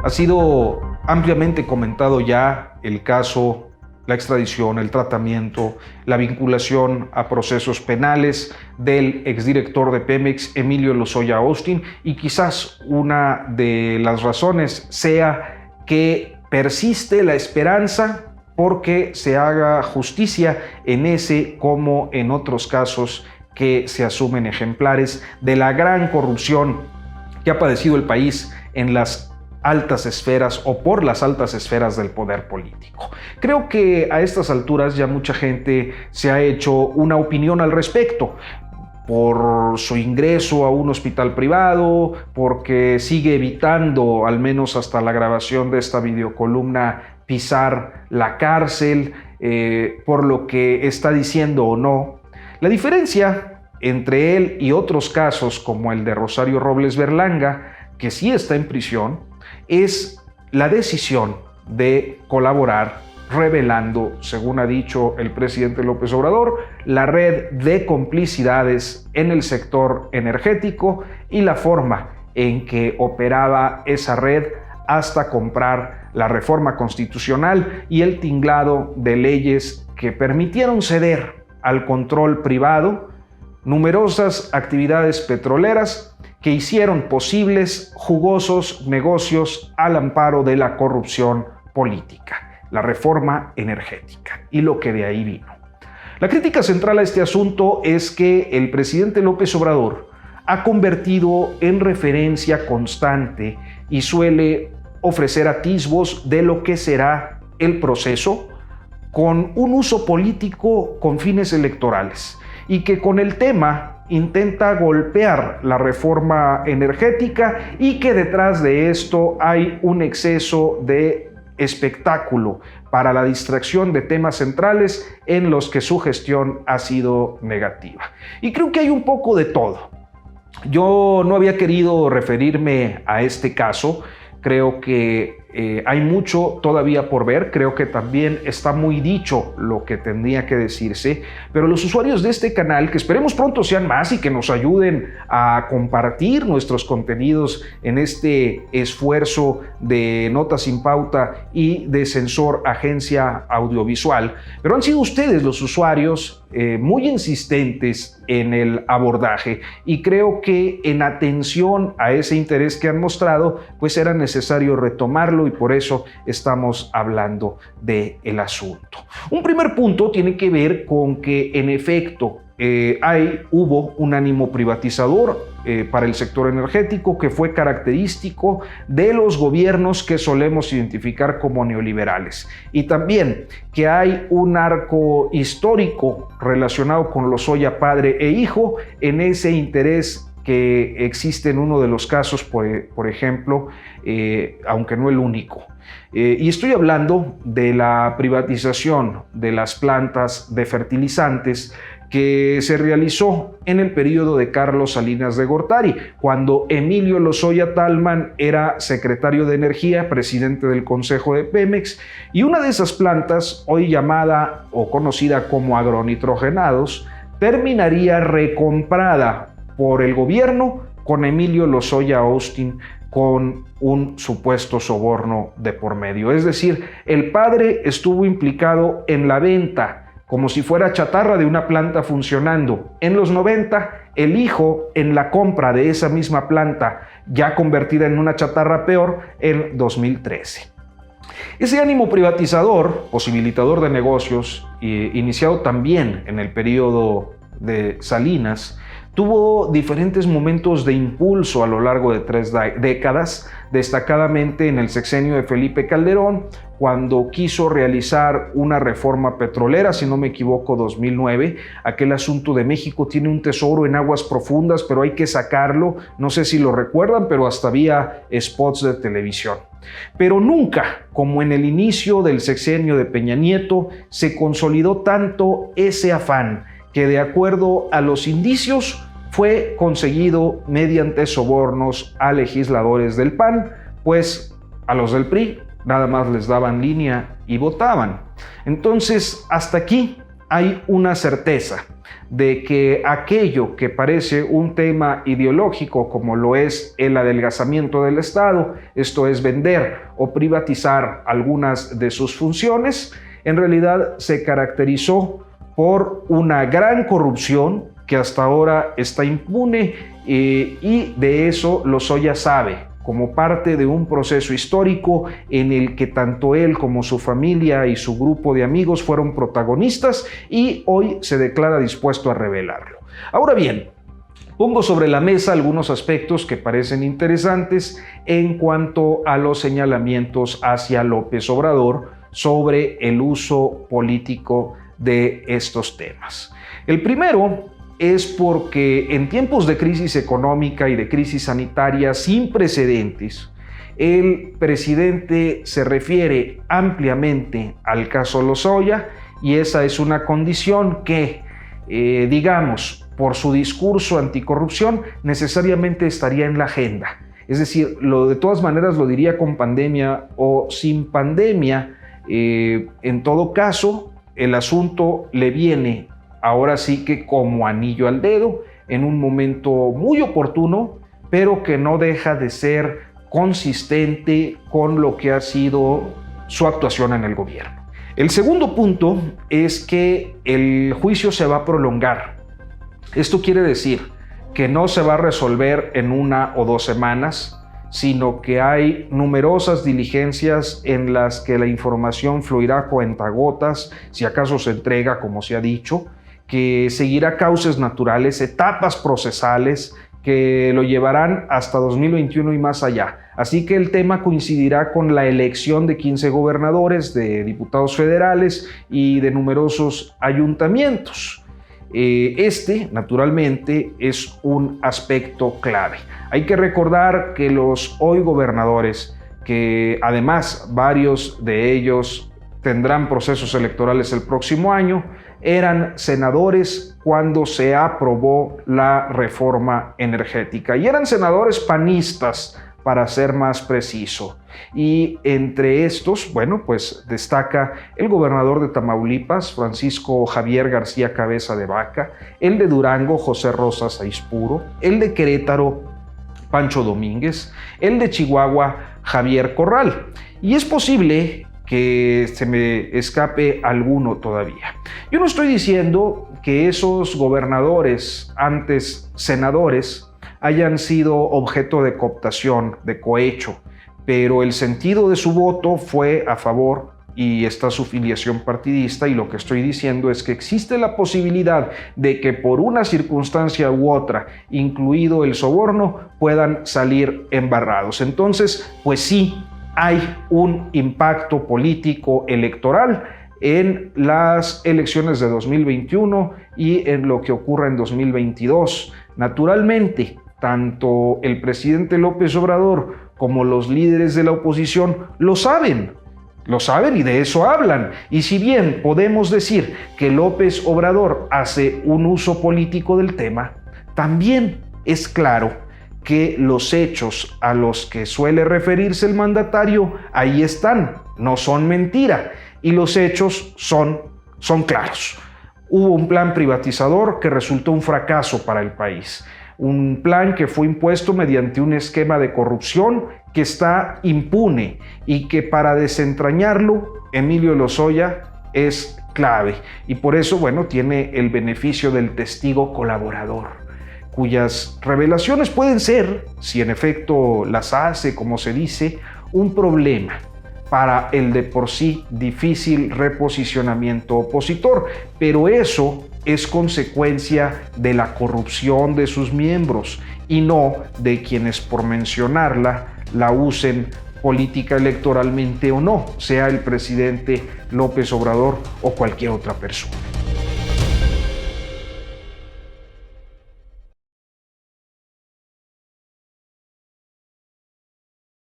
Ha sido ampliamente comentado ya el caso, la extradición, el tratamiento, la vinculación a procesos penales del exdirector de Pemex, Emilio Lozoya Austin, y quizás una de las razones sea que persiste la esperanza porque se haga justicia en ese como en otros casos que se asumen ejemplares de la gran corrupción que ha padecido el país en las altas esferas o por las altas esferas del poder político. Creo que a estas alturas ya mucha gente se ha hecho una opinión al respecto, por su ingreso a un hospital privado, porque sigue evitando, al menos hasta la grabación de esta videocolumna, pisar la cárcel, por lo que está diciendo o no. La diferencia entre él y otros casos como el de Rosario Robles Berlanga, que sí está en prisión, es la decisión de colaborar revelando, según ha dicho el presidente López Obrador, la red de complicidades en el sector energético y la forma en que operaba esa red hasta comprar la reforma constitucional y el tinglado de leyes que permitieron ceder al control privado numerosas actividades petroleras que hicieron posibles jugosos negocios al amparo de la corrupción política, la reforma energética y lo que de ahí vino. La crítica central a este asunto es que el presidente López Obrador ha convertido en referencia constante y suele ofrecer atisbos de lo que será el proceso con un uso político con fines electorales y que con el tema intenta golpear la reforma energética y que detrás de esto hay un exceso de espectáculo para la distracción de temas centrales en los que su gestión ha sido negativa. Y creo que hay un poco de todo. Yo no había querido referirme a este caso, creo que hay mucho todavía por ver, creo que también está muy dicho lo que tendría que decirse, pero los usuarios de este canal, que esperemos pronto sean más y que nos ayuden a compartir nuestros contenidos en este esfuerzo de Nota Sin Pauta y de Sensor Agencia Audiovisual, pero han sido ustedes los usuarios muy insistentes en el abordaje y creo que en atención a ese interés que han mostrado, pues era necesario retomarlo y por eso estamos hablando del asunto. Un primer punto tiene que ver con que en efecto hubo un ánimo privatizador para el sector energético que fue característico de los gobiernos que solemos identificar como neoliberales y también que hay un arco histórico relacionado con Lozoya padre e hijo en ese interés que existe en uno de los casos, por ejemplo, aunque no el único. Y estoy hablando de la privatización de las plantas de fertilizantes que se realizó en el periodo de Carlos Salinas de Gortari, cuando Emilio Lozoya Thalmann era secretario de Energía, presidente del Consejo de Pemex, y una de esas plantas, hoy llamada o conocida como agronitrogenados, terminaría recomprada por el gobierno con Emilio Lozoya Austin con un supuesto soborno de por medio. Es decir, el padre estuvo implicado en la venta como si fuera chatarra de una planta funcionando en los 90, el hijo en la compra de esa misma planta ya convertida en una chatarra peor en 2013. Ese ánimo privatizador, posibilitador de negocios, iniciado también en el periodo de Salinas, tuvo diferentes momentos de impulso a lo largo de 3 décadas, destacadamente en el sexenio de Felipe Calderón, cuando quiso realizar una reforma petrolera, si no me equivoco, 2009. Aquel asunto de México tiene un tesoro en aguas profundas, pero hay que sacarlo. No sé si lo recuerdan, pero hasta había spots de televisión. Pero nunca, como en el inicio del sexenio de Peña Nieto, se consolidó tanto ese afán que, de acuerdo a los indicios, fue conseguido mediante sobornos a legisladores del PAN, pues a los del PRI nada más les daban línea y votaban. Entonces, hasta aquí hay una certeza de que aquello que parece un tema ideológico, como lo es el adelgazamiento del Estado, esto es vender o privatizar algunas de sus funciones, en realidad se caracterizó por una gran corrupción que hasta ahora está impune, y de eso Lozoya sabe, como parte de un proceso histórico en el que tanto él como su familia y su grupo de amigos fueron protagonistas, y hoy se declara dispuesto a revelarlo. Ahora bien, pongo sobre la mesa algunos aspectos que parecen interesantes en cuanto a los señalamientos hacia López Obrador sobre el uso político de estos temas. El primero es porque en tiempos de crisis económica y de crisis sanitaria sin precedentes, el presidente se refiere ampliamente al caso Lozoya, y esa es una condición que, digamos, por su discurso anticorrupción, necesariamente estaría en la agenda. Es decir, de todas maneras lo diría con pandemia o sin pandemia. En todo caso, el asunto le viene ahora sí que como anillo al dedo, en un momento muy oportuno, pero que no deja de ser consistente con lo que ha sido su actuación en el gobierno. El segundo punto es que el juicio se va a prolongar. Esto quiere decir que no se va a resolver en 1 o 2 semanas, sino que hay numerosas diligencias en las que la información fluirá a cuentagotas, si acaso se entrega, como se ha dicho, que seguirá cauces naturales, etapas procesales que lo llevarán hasta 2021 y más allá. Así que el tema coincidirá con la elección de 15 gobernadores, de diputados federales y de numerosos ayuntamientos. Naturalmente, es un aspecto clave. Hay que recordar que los hoy gobernadores, que además varios de ellos tendrán procesos electorales el próximo año, eran senadores cuando se aprobó la reforma energética, y eran senadores panistas, para ser más preciso. Y entre estos, bueno, pues destaca el gobernador de Tamaulipas, Francisco Javier García Cabeza de Vaca, el de Durango, José Rosas Aispuro, el de Querétaro, Pancho Domínguez, el de Chihuahua, Javier Corral. Y es posible que se me escape alguno todavía. Yo no estoy diciendo que esos gobernadores, antes senadores, hayan sido objeto de cooptación, de cohecho, pero el sentido de su voto fue a favor y está su filiación partidista, y lo que estoy diciendo es que existe la posibilidad de que por una circunstancia u otra, incluido el soborno, puedan salir embarrados. Entonces, pues sí, hay un impacto político electoral en las elecciones de 2021 y en lo que ocurra en 2022. Naturalmente, tanto el presidente López Obrador como los líderes de la oposición lo saben y de eso hablan. Y si bien podemos decir que López Obrador hace un uso político del tema, también es claro que los hechos a los que suele referirse el mandatario ahí están, no son mentira, y los hechos son claros. Hubo un plan privatizador que resultó un fracaso para el país, un plan que fue impuesto mediante un esquema de corrupción que está impune y que para desentrañarlo Emilio Lozoya es clave, y por eso, bueno, tiene el beneficio del testigo colaborador, cuyas revelaciones pueden ser, si en efecto las hace, como se dice, un problema para el de por sí difícil reposicionamiento opositor, pero eso es consecuencia de la corrupción de sus miembros y no de quienes, por mencionarla, la usen política electoralmente o no, sea el presidente López Obrador o cualquier otra persona.